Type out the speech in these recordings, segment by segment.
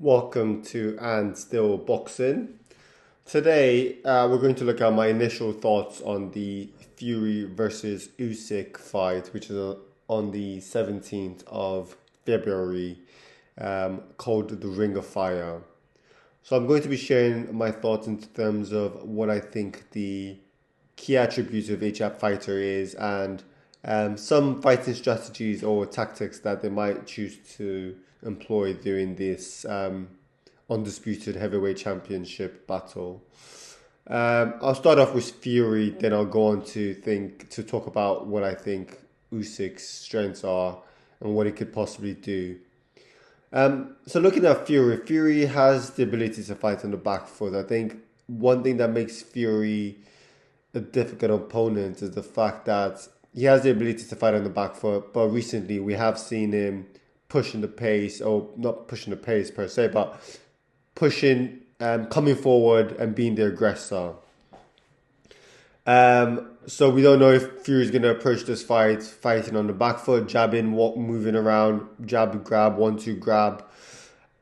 Welcome to And Still Boxing. Today, we're going to look at my initial thoughts on the Fury versus Usyk fight, which is on the 17th of February, called the Ring of Fire. So I'm going to be sharing my thoughts in terms of what I think the key attributes of each fighter is and some fighting strategies or tactics that they might choose to employ during this undisputed heavyweight championship battle. I'll start off with Fury, then I'll go on to talk about what I think Usyk's strengths are and what he could possibly do. So looking at Fury has the ability to fight on the back foot. I think one thing that makes Fury a difficult opponent is the fact that he has the ability to fight on the back foot, but recently we have seen him pushing the pace, or not pushing the pace per se, but pushing, coming forward and being the aggressor. So we don't know if Fury's going to approach this fighting on the back foot, jabbing, moving around, jab, grab, 1-2 grab,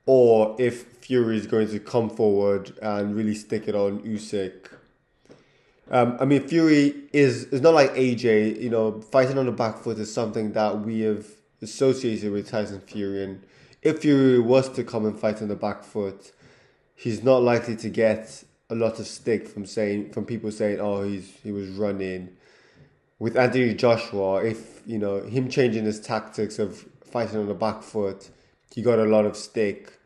or if Fury is going to come forward and really stick it on Usyk. Fury is not like AJ. Fighting on the back foot is something that we have associated with Tyson Fury. And if Fury was to come and fight on the back foot, he's not likely to get a lot of stick from people saying, "Oh, he was running." With Anthony Joshua, if him changing his tactics of fighting on the back foot, he got a lot of stick.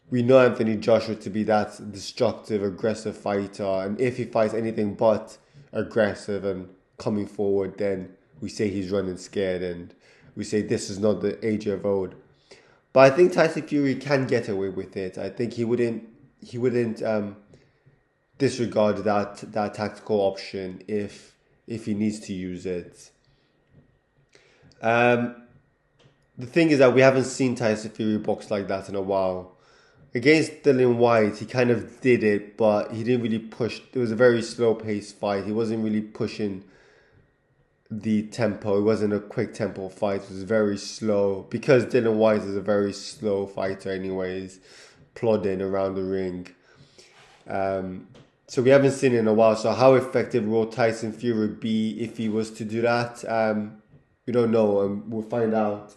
We know Anthony Joshua to be that destructive, aggressive fighter, and if he fights anything but aggressive and coming forward, then we say he's running scared, and we say this is not the age of old. But I think Tyson Fury can get away with it. I think he wouldn't disregard that tactical option if he needs to use it. The thing is that we haven't seen Tyson Fury box like that in a while. Against Dillian Whyte, he kind of did it, but he didn't really push. It was a very slow-paced fight. He wasn't really pushing the tempo. It wasn't a quick tempo fight. It was very slow. Because Dillian Whyte is a very slow fighter anyways, plodding around the ring. So we haven't seen it in a while. So how effective will Tyson Fury be if he was to do that? We don't know. We'll find out.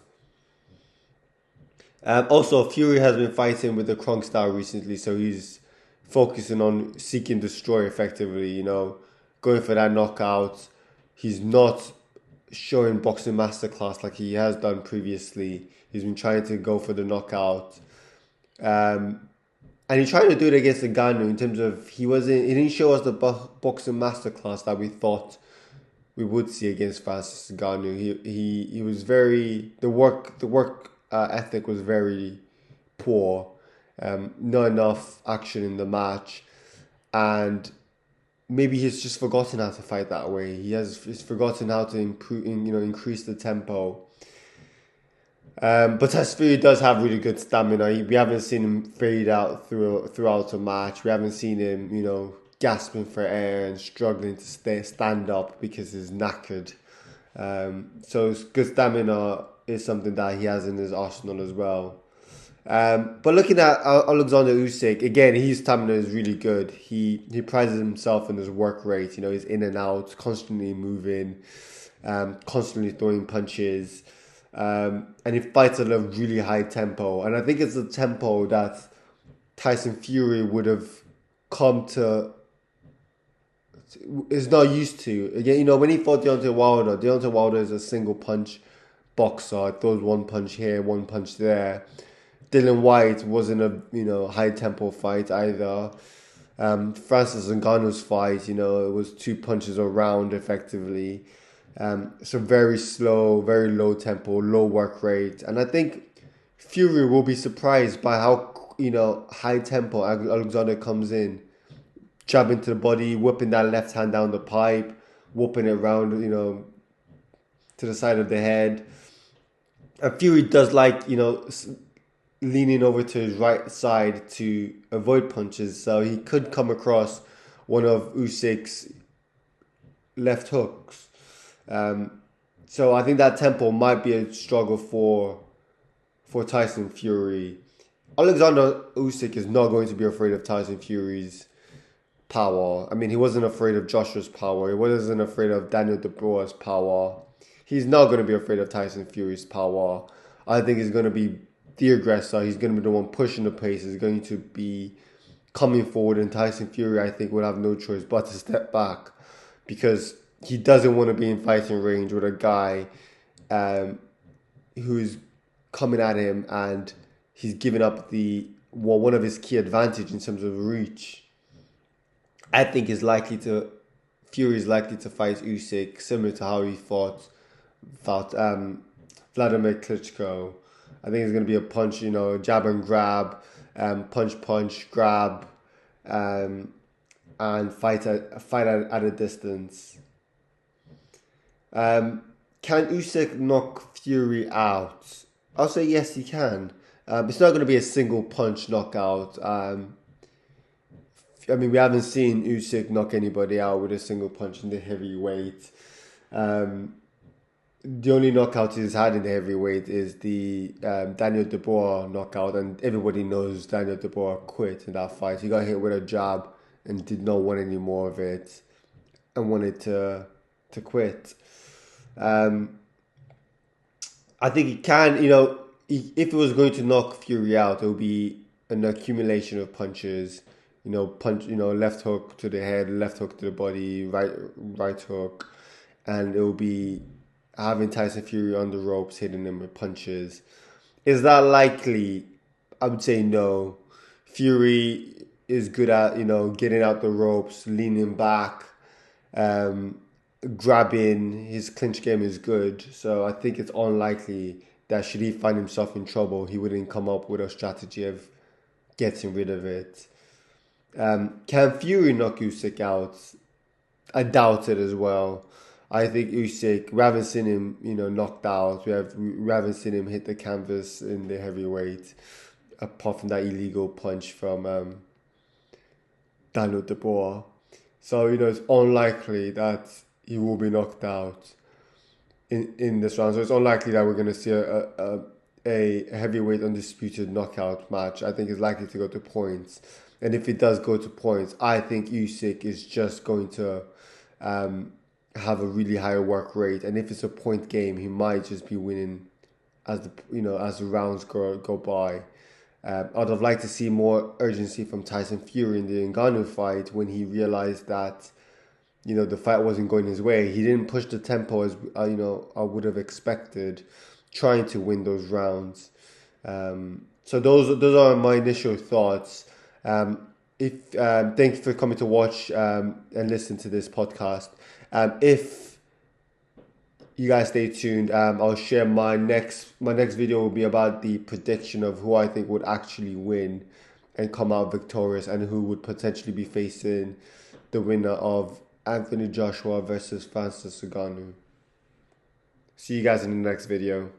Also, Fury has been fighting with the Kronk style recently, so he's focusing on seeking destroy effectively, going for that knockout. He's not showing boxing masterclass like he has done previously. He's been trying to go for the knockout. And he's trying to do it against Ngannou in terms of he didn't show us the boxing masterclass that we thought we would see against Francis Ngannou. He was the work ethic was very poor. Not enough action in the match, and maybe he's just forgotten how to fight that way. He's forgotten how to increase the tempo. But Tyson Fury does have really good stamina. We haven't seen him fade out throughout a match. We haven't seen him, gasping for air and struggling to stand up because he's knackered. So good stamina is something that he has in his arsenal as well. But looking at Alexander Usyk, again, his stamina is really good. He prides himself on his work rate. He's in and out, constantly moving, constantly throwing punches. And he fights at a really high tempo. And I think it's a tempo that Tyson Fury would have is not used to. Again, when he fought Deontay Wilder is a single punch boxer. Throws one punch here, one punch there. Dillian Whyte wasn't a high tempo fight either. Francis Ngannou's fight, it was two punches around effectively. So very slow, very low tempo, low work rate, and I think Fury will be surprised by how high tempo Alexander comes in, jabbing to the body, whipping that left hand down the pipe, whooping it around, to the side of the head. And Fury does like, leaning over to his right side to avoid punches. So he could come across one of Usyk's left hooks. So I think that tempo might be a struggle for Tyson Fury. Alexander Usyk is not going to be afraid of Tyson Fury's power. I mean, he wasn't afraid of Joshua's power. He wasn't afraid of Daniel Dubois' power. He's not going to be afraid of Tyson Fury's power. I think he's going to be the aggressor. He's going to be the one pushing the pace. He's going to be coming forward, and Tyson Fury, I think, will have no choice but to step back because he doesn't want to be in fighting range with a guy who's coming at him and he's giving up one of his key advantage in terms of reach. I think Fury is likely to fight Usyk similar to how he fought Vladimir Klitschko. I think it's going to be a punch, jab and grab, punch, grab, and fight at a distance. Can Usyk knock Fury out? I'll say yes, he can. It's not going to be a single punch knockout. I mean, we haven't seen Usyk knock anybody out with a single punch in the heavyweight. The only knockout he's had in the heavyweight is the Daniel Dubois knockout, and everybody knows Daniel Dubois quit in that fight. He got hit with a jab and did not want any more of it and wanted to quit. I think he can, if it was going to knock Fury out, it would be an accumulation of punches. Left hook to the head, left hook to the body, right hook, and it will be having Tyson Fury on the ropes, hitting him with punches. Is that likely? I would say no. Fury is good at, getting out the ropes, leaning back, grabbing. His clinch game is good. So I think it's unlikely that should he find himself in trouble, he wouldn't come up with a strategy of getting rid of it. Can Fury knock Usyk out? I doubt it as well. I think Usyk, we haven't seen him, knocked out. We haven't seen him hit the canvas in the heavyweight, apart from that illegal punch from Daniel Dubois. So, it's unlikely that he will be knocked out in this round. So it's unlikely that we're going to see a heavyweight undisputed knockout match. I think it's likely to go to points. And if it does go to points, I think Usyk is just going to have a really high work rate, and if it's a point game, he might just be winning as the rounds go by. I'd have liked to see more urgency from Tyson Fury in the Ngannou fight when he realized that the fight wasn't going his way. He didn't push the tempo as I would have expected, trying to win those rounds. So those are my initial thoughts. Thank you for coming to watch and listen to this podcast. If you guys stay tuned, I'll share my next video will be about the prediction of who I think would actually win and come out victorious, and who would potentially be facing the winner of Anthony Joshua versus Francis Ngannou. See you guys in the next video.